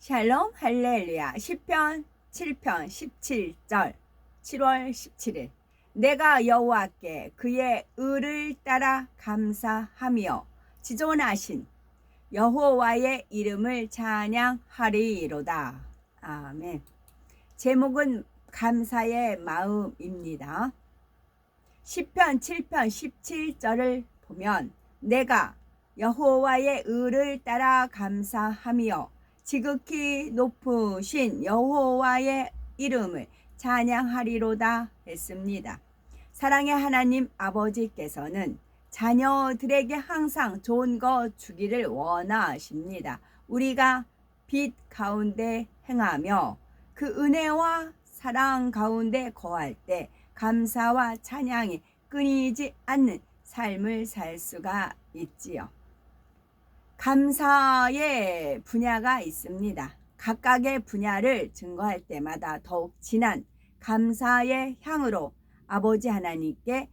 샬롬 할렐루야. 시편 7편 17절 7월 17일 내가 여호와께 그의 의를 따라 감사하며 지존하신 여호와의 이름을 찬양하리로다. 아멘. 제목은 감사의 마음입니다. 시편 7편 17절을 보면 내가 여호와의 의를 따라 감사하며 지극히 높으신 여호와의 이름을 찬양하리로다 했습니다. 사랑의 하나님 아버지께서는 자녀들에게 항상 좋은 거 주기를 원하십니다. 우리가 빛 가운데 행하며 그 은혜와 사랑 가운데 거할 때 감사와 찬양이 끊이지 않는 삶을 살 수가 있지요. 감사의 분야가 있습니다. 각각의 분야를 증거할 때마다 더욱 진한 감사의 향으로 아버지 하나님께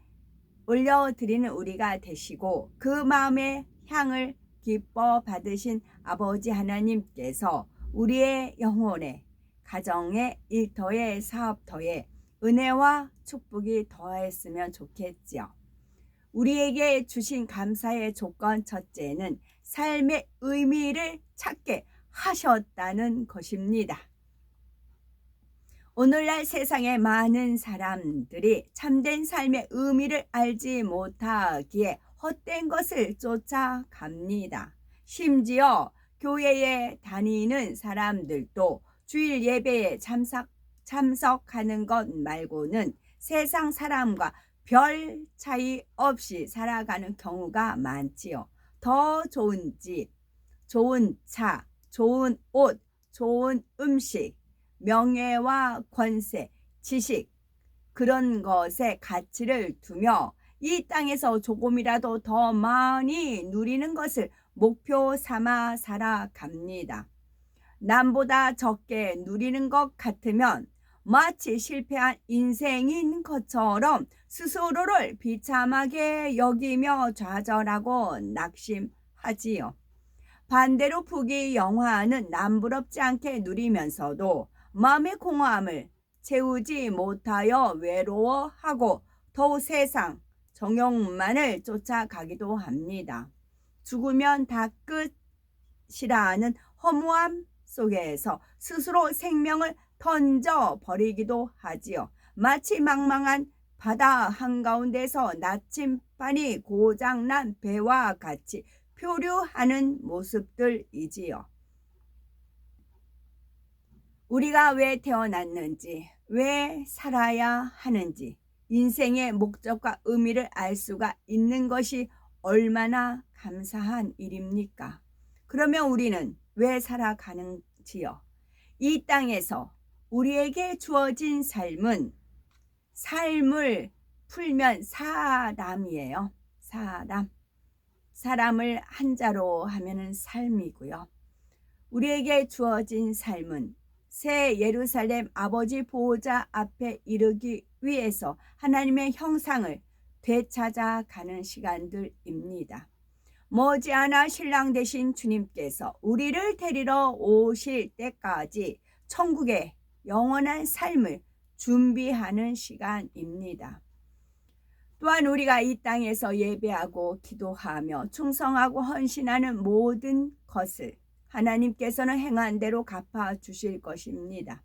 올려드리는 우리가 되시고, 그 마음의 향을 기뻐 받으신 아버지 하나님께서 우리의 영혼에, 가정에, 일터에, 사업터에 은혜와 축복이 더했으면 좋겠지요. 우리에게 주신 감사의 조건 첫째는 삶의 의미를 찾게 하셨다는 것입니다. 오늘날 세상의 많은 사람들이 참된 삶의 의미를 알지 못하기에 헛된 것을 쫓아갑니다. 심지어 교회에 다니는 사람들도 주일 예배에 참석하는 것 말고는 세상 사람과 별 차이 없이 살아가는 경우가 많지요. 더 좋은 집, 좋은 차, 좋은 옷, 좋은 음식, 명예와 권세, 지식, 그런 것에 가치를 두며 이 땅에서 조금이라도 더 많이 누리는 것을 목표 삼아 살아갑니다. 남보다 적게 누리는 것 같으면 마치 실패한 인생인 것처럼 스스로를 비참하게 여기며 좌절하고 낙심하지요. 반대로 부귀영화는 남부럽지 않게 누리면서도 마음의 공허함을 채우지 못하여 외로워하고 더욱 세상 정욕만을 쫓아가기도 합니다. 죽으면 다 끝이라는 허무함 속에서 스스로 생명을 던져버리기도 하지요. 마치 망망한 바다 한가운데서 나침반이 고장난 배와 같이 표류하는 모습들이지요. 우리가 왜 태어났는지, 왜 살아야 하는지, 인생의 목적과 의미를 알 수가 있는 것이 얼마나 감사한 일입니까? 그러면 우리는 왜 살아가는지요? 이 땅에서 우리에게 주어진 삶은 삶을 풀면 사람이에요. 사람을 한자로 하면은 삶이고요. 우리에게 주어진 삶은 새 예루살렘 아버지 보호자 앞에 이르기 위해서 하나님의 형상을 되찾아가는 시간들입니다. 머지않아 신랑 되신 주님께서 우리를 데리러 오실 때까지 천국의 영원한 삶을 준비하는 시간입니다. 또한 우리가 이 땅에서 예배하고 기도하며 충성하고 헌신하는 모든 것을 하나님께서는 행한 대로 갚아주실 것입니다.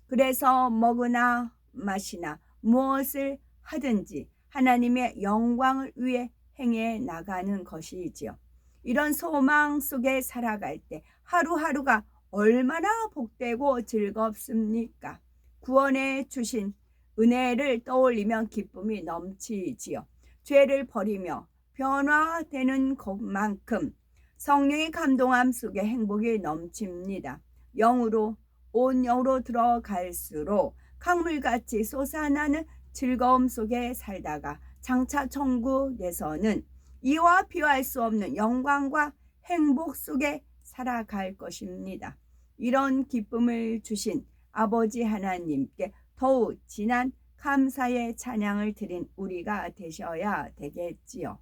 그래서 먹으나 마시나 무엇을 하든지 하나님의 영광을 위해 행해 나가는 것이지요. 이런 소망 속에 살아갈 때 하루하루가 얼마나 복되고 즐겁습니까? 구원해 주신 은혜를 떠올리면 기쁨이 넘치지요. 죄를 버리며 변화되는 것만큼 성령의 감동함 속에 행복이 넘칩니다. 영으로, 온 영으로 들어갈수록 강물같이 솟아나는 즐거움 속에 살다가 장차 천국에서는 이와 비교할 수 없는 영광과 행복 속에 살아갈 것입니다. 이런 기쁨을 주신 아버지 하나님께 더욱 진한 감사의 찬양을 드린 우리가 되셔야 되겠지요.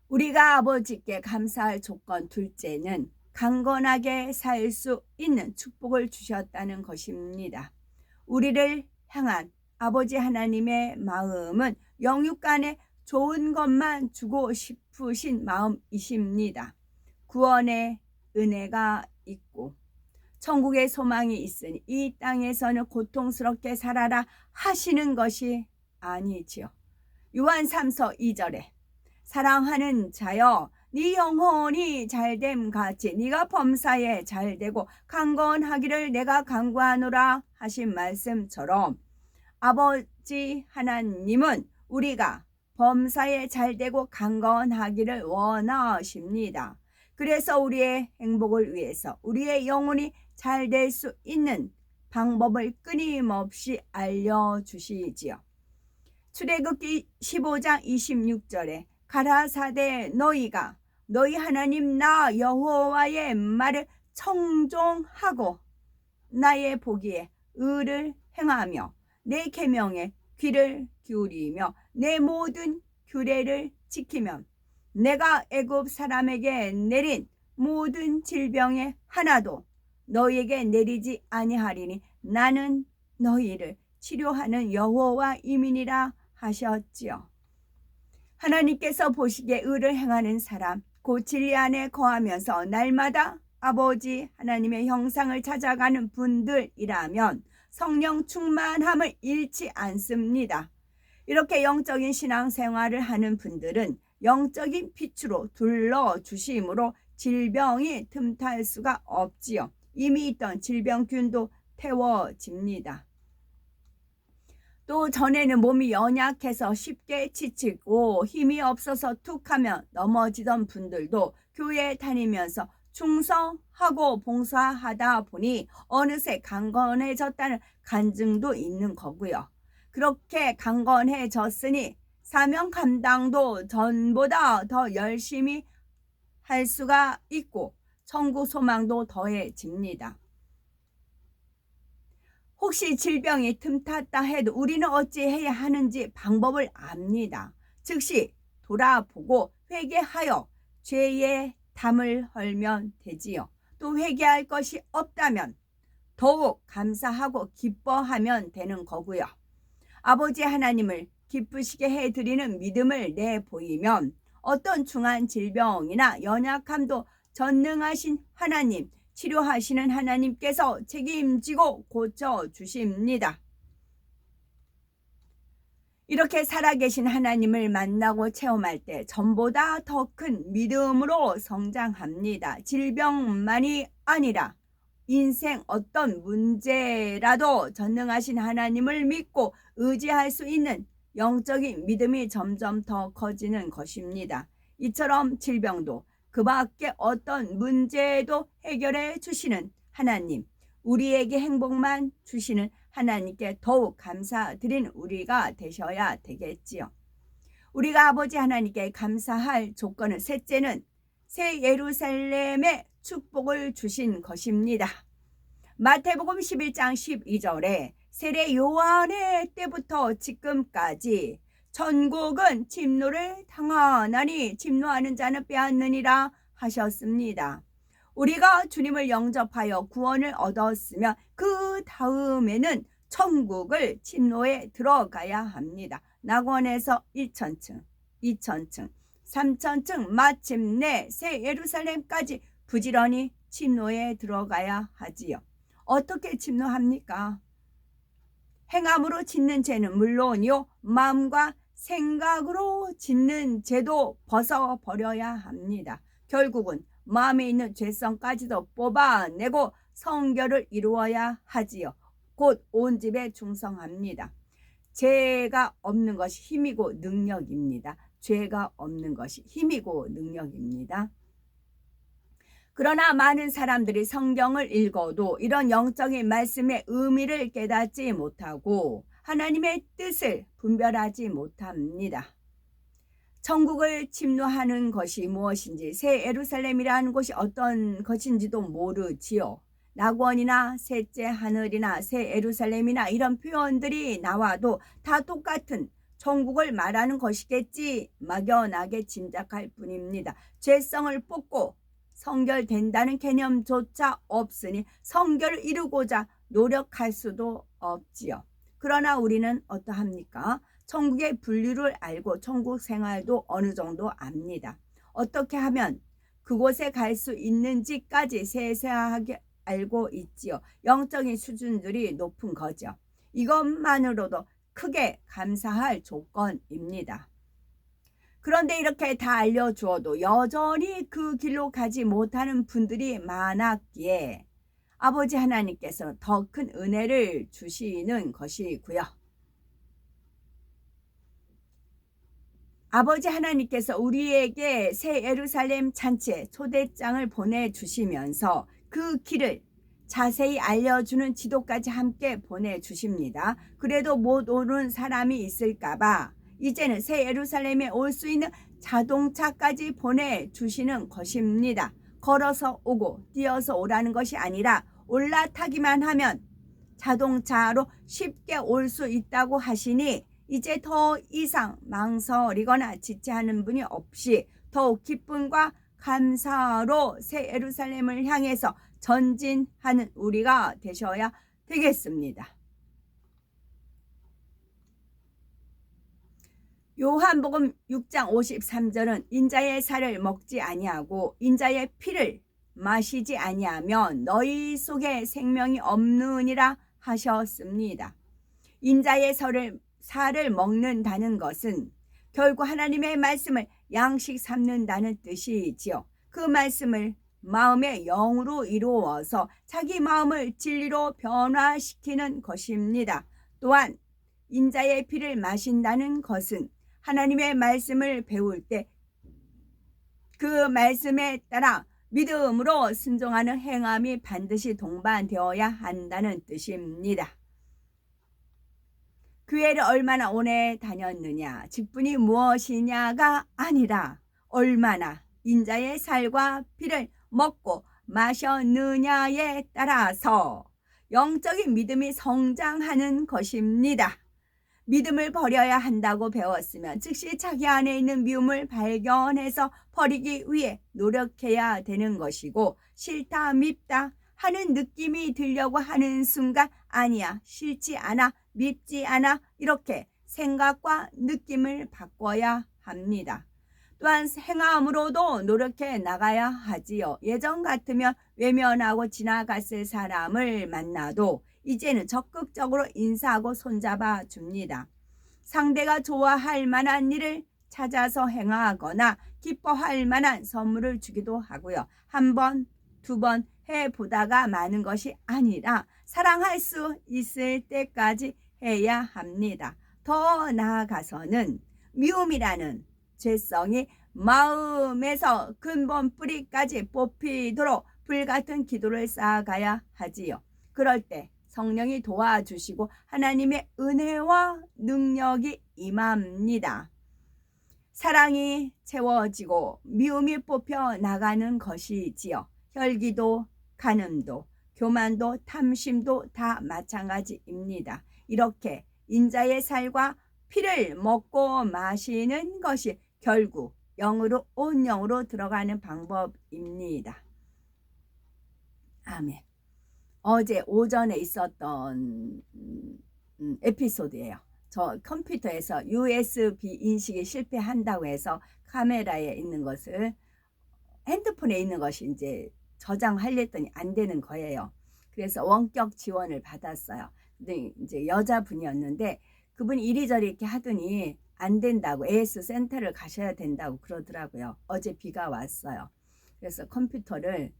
우리가 아버지께 감사할 조건 둘째는 강건하게 살 수 있는 축복을 주셨다는 것입니다. 우리를 향한 아버지 하나님의 마음은 영육간에 좋은 것만 주고 싶으신 마음이십니다. 구원의 은혜가 있고 천국의 소망이 있으니 이 땅에서는 고통스럽게 살아라 하시는 것이 아니지요. 요한 3서 2절에 사랑하는 자여 네 영혼이 잘됨 같이 네가 범사에 잘되고 강건하기를 내가 간구하노라 하신 말씀처럼 아버지 하나님은 우리가 범사에 잘되고 강건하기를 원하십니다. 그래서 우리의 행복을 위해서 우리의 영혼이 잘 될 수 있는 방법을 끊임없이 알려주시지요. 출애굽기 15장 26절에 가라사대 너희가 너희 하나님 나 여호와의 말을 청종하고 나의 보기에 의를 행하며 내 계명에 귀를 기울이며 내 모든 규례를 지키면 내가 애굽 사람에게 내린 모든 질병의 하나도 너희에게 내리지 아니하리니 나는 너희를 치료하는 여호와임이니라 하셨지요. 하나님께서 보시기에 의를 행하는 사람, 곧 진리 안에 거하면서 날마다 아버지 하나님의 형상을 찾아가는 분들이라면 성령 충만함을 잃지 않습니다. 이렇게 영적인 신앙생활을 하는 분들은 영적인 빛으로 둘러주심으로 질병이 틈탈 수가 없지요. 이미 있던 질병균도 태워집니다. 또 전에는 몸이 연약해서 쉽게 지치고 힘이 없어서 툭하면 넘어지던 분들도 교회에 다니면서 충성하고 봉사하다 보니 어느새 강건해졌다는 간증도 있는 거고요. 그렇게 강건해졌으니 사명 감당도 전보다 더 열심히 할 수가 있고 천국 소망도 더해집니다. 혹시 질병이 틈탔다 해도 우리는 어찌 해야 하는지 방법을 압니다. 즉시 돌아보고 회개하여 죄의 담을 헐면 되지요. 또 회개할 것이 없다면 더욱 감사하고 기뻐하면 되는 거고요. 아버지 하나님을 기쁘시게 해드리는 믿음을 내보이면 어떤 중한 질병이나 연약함도 전능하신 하나님, 치료하시는 하나님께서 책임지고 고쳐주십니다. 이렇게 살아계신 하나님을 만나고 체험할 때 전보다 더 큰 믿음으로 성장합니다. 질병만이 아니라 인생 어떤 문제라도 전능하신 하나님을 믿고 의지할 수 있는 영적인 믿음이 점점 더 커지는 것입니다. 이처럼 질병도 그 밖에 어떤 문제도 해결해 주시는 하나님, 우리에게 행복만 주시는 하나님께 더욱 감사드린 우리가 되셔야 되겠지요. 우리가 아버지 하나님께 감사할 조건은 셋째는 새 예루살렘의 축복을 주신 것입니다. 마태복음 11장 12절에 세례 요한의 때부터 지금까지 천국은 침노를 당하나니 침노하는 자는 빼앗느니라 하셨습니다. 우리가 주님을 영접하여 구원을 얻었으면 그 다음에는 천국을 침노에 들어가야 합니다. 낙원에서 1천층, 2천층, 3천층 마침내 새 예루살렘까지 부지런히 침노에 들어가야 하지요. 어떻게 침노합니까? 행함으로 짓는 죄는 물론이요, 마음과 생각으로 짓는 죄도 벗어버려야 합니다. 결국은 마음에 있는 죄성까지도 뽑아내고 성결을 이루어야 하지요. 곧 온 집에 충성합니다. 죄가 없는 것이 힘이고 능력입니다. 죄가 없는 것이 힘이고 능력입니다. 그러나 많은 사람들이 성경을 읽어도 이런 영적인 말씀의 의미를 깨닫지 못하고 하나님의 뜻을 분별하지 못합니다. 천국을 침노하는 것이 무엇인지, 새 예루살렘이라는 곳이 어떤 것인지도 모르지요. 낙원이나 셋째 하늘이나 새 예루살렘이나 이런 표현들이 나와도 다 똑같은 천국을 말하는 것이겠지 막연하게 짐작할 뿐입니다. 죄성을 뽑고 성결된다는 개념조차 없으니 성결을 이루고자 노력할 수도 없지요. 그러나 우리는 어떠합니까? 천국의 분류를 알고 천국 생활도 어느 정도 압니다. 어떻게 하면 그곳에 갈 수 있는지까지 세세하게 알고 있지요. 영적인 수준들이 높은 거죠. 이것만으로도 크게 감사할 조건입니다. 그런데 이렇게 다 알려주어도 여전히 그 길로 가지 못하는 분들이 많았기에 아버지 하나님께서 더 큰 은혜를 주시는 것이고요. 아버지 하나님께서 우리에게 새 예루살렘 잔치에 초대장을 보내주시면서 그 길을 자세히 알려주는 지도까지 함께 보내주십니다. 그래도 못 오는 사람이 있을까봐 이제는 새 예루살렘에 올 수 있는 자동차까지 보내주시는 것입니다. 걸어서 오고 뛰어서 오라는 것이 아니라 올라타기만 하면 자동차로 쉽게 올 수 있다고 하시니 이제 더 이상 망설이거나 지체하는 분이 없이 더욱 기쁨과 감사로 새 예루살렘을 향해서 전진하는 우리가 되셔야 되겠습니다. 요한복음 6장 53절은 인자의 살을 먹지 아니하고 인자의 피를 마시지 아니하면 너희 속에 생명이 없느니라 하셨습니다. 인자의 살을 먹는다는 것은 결국 하나님의 말씀을 양식 삼는다는 뜻이지요. 그 말씀을 마음의 영으로 이루어서 자기 마음을 진리로 변화시키는 것입니다. 또한 인자의 피를 마신다는 것은 하나님의 말씀을 배울 때 그 말씀에 따라 믿음으로 순종하는 행함이 반드시 동반되어야 한다는 뜻입니다. 교회를 얼마나 오래 다녔느냐, 직분이 무엇이냐가 아니라 얼마나 인자의 살과 피를 먹고 마셨느냐에 따라서 영적인 믿음이 성장하는 것입니다. 믿음을 버려야 한다고 배웠으면 즉시 자기 안에 있는 미움을 발견해서 버리기 위해 노력해야 되는 것이고, 싫다 밉다 하는 느낌이 들려고 하는 순간 아니야, 싫지 않아, 밉지 않아 이렇게 생각과 느낌을 바꿔야 합니다. 또한 행함으로도 노력해 나가야 하지요. 예전 같으면 외면하고 지나갔을 사람을 만나도 이제는 적극적으로 인사하고 손잡아 줍니다. 상대가 좋아할 만한 일을 찾아서 행하거나 기뻐할 만한 선물을 주기도 하고요. 한 번, 두 번 해보다가 마는 것이 아니라 사랑할 수 있을 때까지 해야 합니다. 더 나아가서는 미움이라는 죄성이 마음에서 근본 뿌리까지 뽑히도록 불같은 기도를 쌓아가야 하지요. 그럴 때 성령이 도와주시고 하나님의 은혜와 능력이 임합니다. 사랑이 채워지고 미움이 뽑혀 나가는 것이지요. 혈기도 간음도 교만도 탐심도 다 마찬가지입니다. 이렇게 인자의 살과 피를 먹고 마시는 것이 결국 영으로 온 영으로 들어가는 방법입니다. 아멘. 어제 오전에 있었던 에피소드예요. 저 컴퓨터에서 USB 인식이 실패한다고 해서 카메라에 있는 것을 핸드폰에 있는 것이 이제 저장하려 했더니 안 되는 거예요. 그래서 원격 지원을 받았어요. 근데 이제 여자분이었는데 그분이 이리저리 이렇게 하더니 안 된다고, AS 센터를 가셔야 된다고 그러더라고요. 어제 비가 왔어요. 그래서 컴퓨터를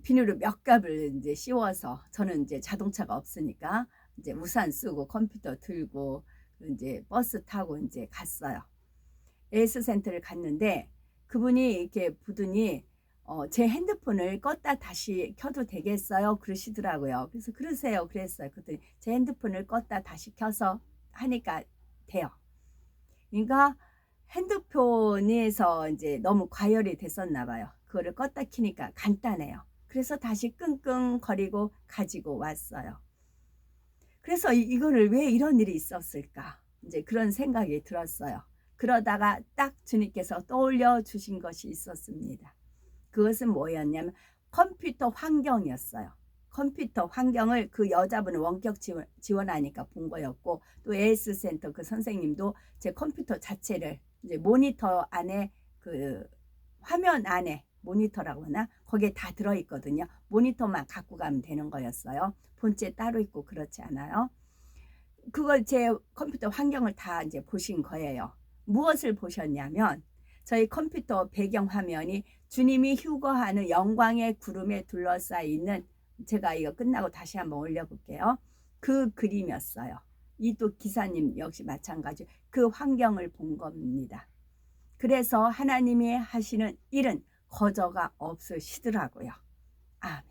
비닐로 몇 겹을 이제 씌워서, 저는 이제 자동차가 없으니까 이제 우산 쓰고 컴퓨터 들고 이제 버스 타고 이제 갔어요. AS 센터를 갔는데 그분이 이렇게 보더니 제 핸드폰을 껐다 다시 켜도 되겠어요? 그러시더라고요. 그래서 그러세요. 그랬어요. 그랬더니 제 핸드폰을 껐다 다시 켜서 하니까 돼요. 그러니까 핸드폰에서 이제 너무 과열이 됐었나 봐요. 그거를 껐다 키니까 간단해요. 그래서 다시 끙끙거리고 가지고 왔어요. 그래서 이거를 왜 이런 일이 있었을까? 이제 그런 생각이 들었어요. 그러다가 딱 주님께서 떠올려 주신 것이 있었습니다. 그것은 뭐였냐면 컴퓨터 환경이었어요. 컴퓨터 환경을 그 여자분은 원격 지원하니까 본 거였고, 또 AS 센터 그 선생님도 제 컴퓨터 자체를 이제 모니터 안에 그 화면 안에 모니터라고 하나 거기에 다 들어있거든요. 모니터만 갖고 가면 되는 거였어요. 본체 따로 있고 그렇지 않아요. 그걸 제 컴퓨터 환경을 다 이제 보신 거예요. 무엇을 보셨냐면 저희 컴퓨터 배경 화면이 주님이 휴거하는 영광의 구름에 둘러싸여 있는, 제가 이거 끝나고 다시 한번 올려볼게요. 그 그림이었어요. 이 또 기사님 역시 마찬가지 그 환경을 본 겁니다. 그래서 하나님이 하시는 일은 거저가 없으시더라고요. 아멘.